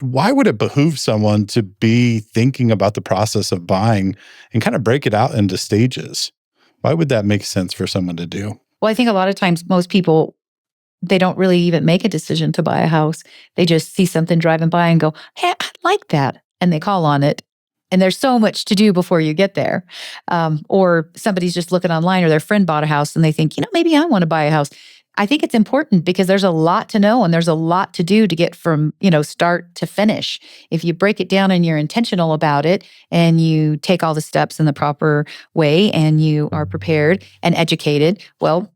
why would it behoove someone to be thinking about the process of buying and kind of break it out into stages? Why would that make sense for someone to do? Well, I think a lot of times most people, they don't really even make a decision to buy a house. They just see something driving by and go, hey, I like that. And they call on it. And there's so much to do before you get there. Or somebody's just looking online or their friend bought a house and they think, maybe I want to buy a house. I think it's important because there's a lot to know and there's a lot to do to get from, start to finish. If you break it down and you're intentional about it and you take all the steps in the proper way and you are prepared and educated, well,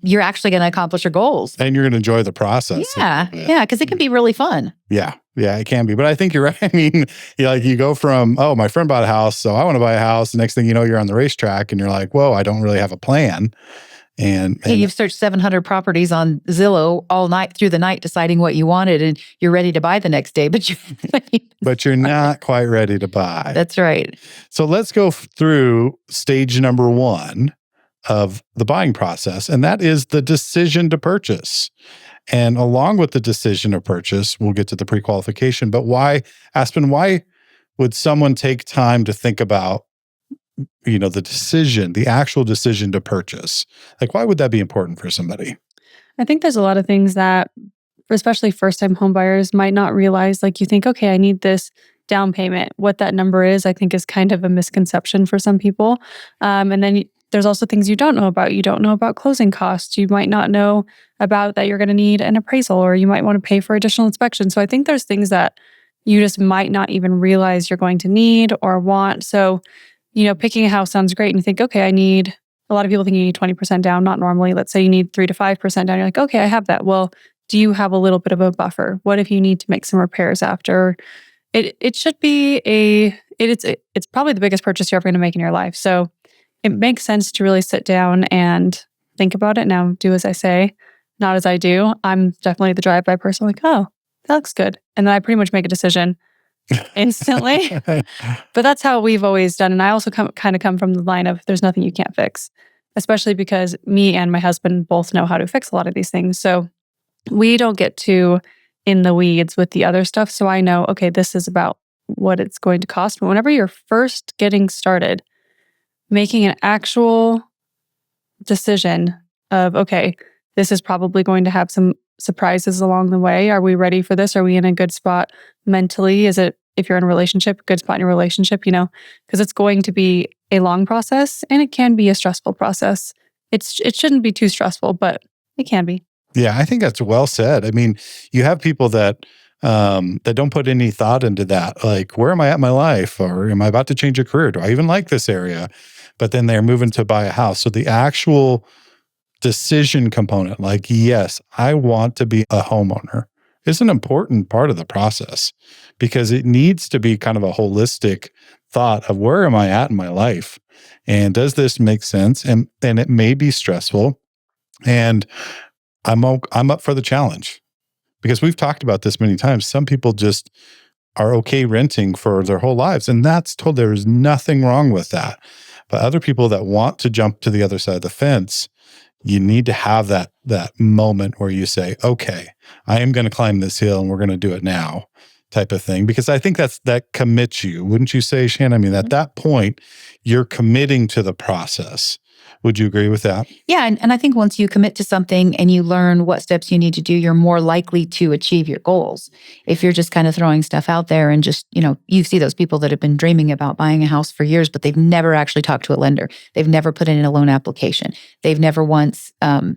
you're actually going to accomplish your goals. And you're going to enjoy the process. Yeah, because it can be really fun. Yeah, it can be. But I think you're right. I mean, you go from, my friend bought a house, so I want to buy a house. The next thing you know, you're on the racetrack and you're like, whoa, I don't really have a plan. And you've searched 700 properties on Zillow all night through the night, deciding what you wanted, and you're ready to buy the next day, but you're not quite ready to buy. That's right. So let's go through stage number 1 of the buying process, and that is the decision to purchase. And along with the decision to purchase, we'll get to the pre-qualification. But why, Aspen, why would someone take time to think about the actual decision to purchase? Like, why would that be important for somebody? I think there's a lot of things that, especially first-time home buyers, might not realize. Like, you think, okay, I need this down payment. What that number is, I think, is kind of a misconception for some people. And then there's also things you don't know about. You don't know about closing costs. You might not know about that you're going to need an appraisal, or you might want to pay for additional inspection. So I think there's things that you just might not even realize you're going to need or want. So picking a house sounds great and you think, okay, a lot of people think you need 20% down, not normally. Let's say you need 3 to 5% down. You're like, okay, I have that. Well, do you have a little bit of a buffer? What if you need to make some repairs after? It should be it's probably the biggest purchase you're ever going to make in your life. So it makes sense to really sit down and think about it. Now, do as I say, not as I do. I'm definitely the drive-by person. Like, oh, that looks good. And then I pretty much make a decision instantly. But that's how we've always done. And I also come from the line of there's nothing you can't fix, especially because me and my husband both know how to fix a lot of these things. So we don't get too in the weeds with the other stuff. So I know, okay, this is about what it's going to cost. But whenever you're first getting started, making an actual decision of, okay, this is probably going to have some surprises along the way. Are we ready for this? Are we in a good spot mentally? Is it, if you're in a relationship, a good spot in your relationship, because it's going to be a long process and it can be a stressful process. It shouldn't be too stressful, but it can be. Yeah, I think that's well said. I mean, you have people that don't put any thought into that. Like, where am I at in my life? Or am I about to change a career? Do I even like this area? But then they're moving to buy a house. So the actual decision component, like, yes, I want to be a homeowner, is an important part of the process because it needs to be kind of a holistic thought of where am I at in my life? And does this make sense? And it may be stressful. And I'm up for the challenge because we've talked about this many times. Some people just are okay renting for their whole lives. And there is nothing wrong with that. But other people that want to jump to the other side of the fence, you need to have that moment where you say, okay, I am going to climb this hill and we're going to do it now type of thing. Because I think that commits you. Wouldn't you say, Shannon? I mean, at that point, you're committing to the process. Would you agree with that? Yeah. And I think once you commit to something and you learn what steps you need to do, you're more likely to achieve your goals. If you're just kind of throwing stuff out there and just, you see those people that have been dreaming about buying a house for years, but they've never actually talked to a lender. They've never put in a loan application. They've never once,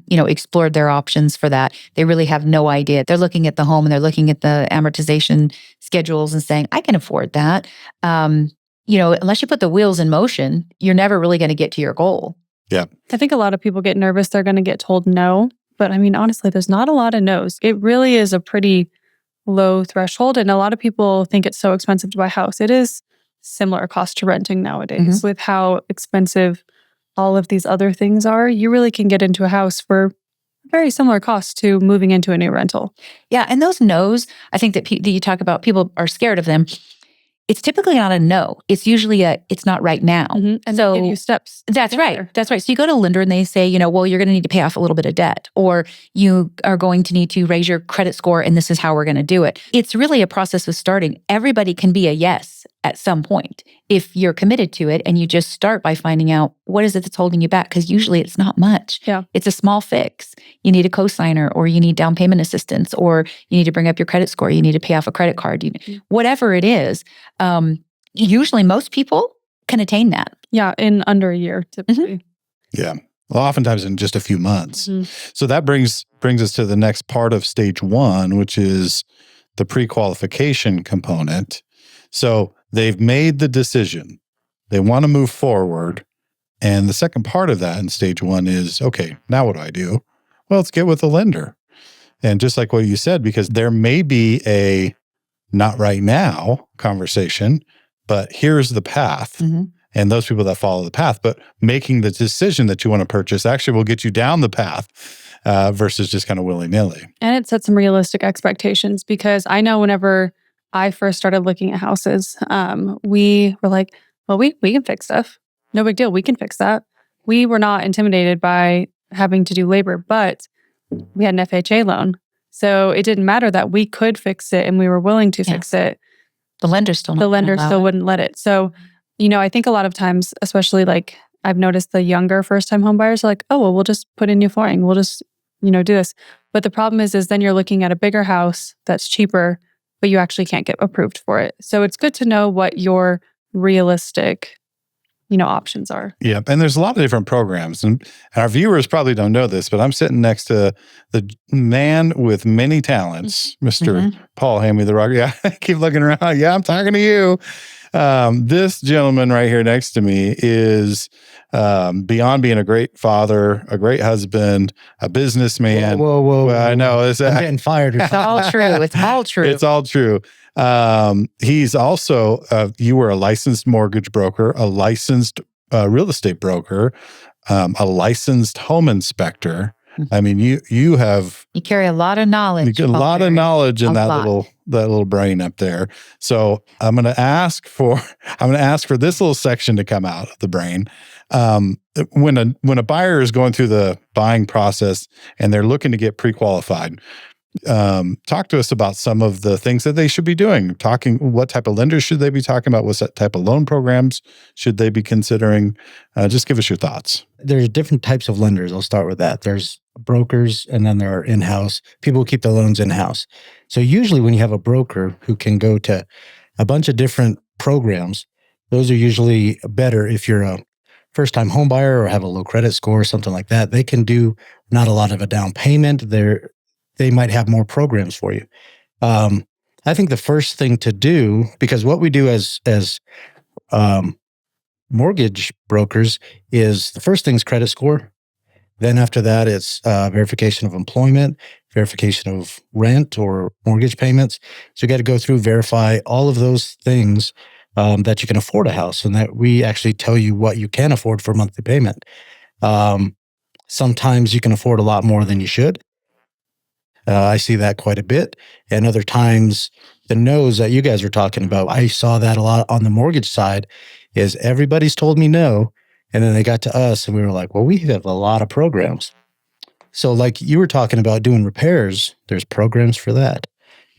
explored their options for that. They really have no idea. They're looking at the home and they're looking at the amortization schedules and saying, I can afford that. Unless you put the wheels in motion, you're never really going to get to your goal. Yeah. I think a lot of people get nervous they're going to get told no. But I mean, honestly, there's not a lot of no's. It really is a pretty low threshold. And a lot of people think it's so expensive to buy a house. It is similar cost to renting nowadays with how expensive all of these other things are. You really can get into a house for very similar cost to moving into a new rental. Yeah. And those no's, I think that you talk about, people are scared of them. it's typically not a no. It's usually it's not right now. And so they give you steps. That's right. That's right. So you go to a lender and they say, well, you're going to need to pay off a little bit of debt, or you are going to need to raise your credit score, and this is how we're going to do it. It's really a process of starting. Everybody can be a yes at some point if you're committed to it, and you just start by finding out what is it that's holding you back, because usually it's not much. Yeah. It's a small fix. You need a cosigner, or you need down payment assistance, or you need to bring up your credit score. You need to pay off a credit card. Whatever it is, usually most people can attain that. Yeah, in under a year, typically. Yeah. Well, oftentimes in just a few months. So that brings us to the next part of stage 1, which is the pre-qualification component. So they've made the decision. They want to move forward. And the second part of that in stage 1 is, okay, now what do I do? Well, let's get with a lender. And just like what you said, because there may be a not right now conversation, but here's the path. And those people that follow the path, but making the decision that you want to purchase actually will get you down the path versus just kind of willy-nilly. And it sets some realistic expectations, because I know whenever I first started looking at houses, we were like, well, we can fix stuff. No big deal. We can fix that. We were not intimidated by having to do labor, but we had an FHA loan. So it didn't matter that we could fix it and we were willing to fix it. The lender still wouldn't let it. So, I think a lot of times, especially like I've noticed the younger first-time home buyers are like, oh, well, we'll just put in new flooring. We'll just, do this. But the problem is then you're looking at a bigger house that's cheaper, but you actually can't get approved for it. So it's good to know what your realistic, options are. Yeah. And there's a lot of different programs. And our viewers probably don't know this, but I'm sitting next to the man with many talents, Mr. Paul, hand me the rock. Yeah. Keep looking around. Yeah, I'm talking to you. This gentleman right here next to me is beyond being a great father, a great husband, a businessman. Whoa. Well, I know. I'm getting fired. It's all true. It's all true. It's all true. He's also, you were a licensed mortgage broker, a licensed real estate broker, a licensed home inspector. I mean, you carry a lot of knowledge. You get a lot of knowledge in that little brain up there. So I'm going to ask for this little section to come out of the brain. When a buyer is going through the buying process and they're looking to get pre-qualified, talk to us about some of the things that they should be doing. What type of lenders should they be talking about? What type of loan programs should they be considering? Just give us your thoughts. There's different types of lenders. I'll start with that. There's brokers, and then there are in-house. People who keep the loans in-house. So usually when you have a broker who can go to a bunch of different programs, those are usually better if you're a first-time home buyer or have a low credit score or something like that. They can do not a lot of a down payment. They might have more programs for you. I think the first thing to do, because what we do as mortgage brokers is the first thing is credit score. Then after that, it's verification of employment, verification of rent or mortgage payments. So you got to go through, verify all of those things that you can afford a house, and that we actually tell you what you can afford for monthly payment. Sometimes you can afford a lot more than you should. I see that quite a bit. And other times, the no's that you guys are talking about, I saw that a lot on the mortgage side, is everybody's told me no. And then they got to us and we were like, well, we have a lot of programs. So like you were talking about doing repairs, there's programs for that.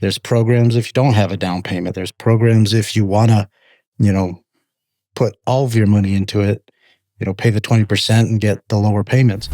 There's programs if you don't have a down payment. There's programs if you want to, put all of your money into it, pay the 20% and get the lower payments.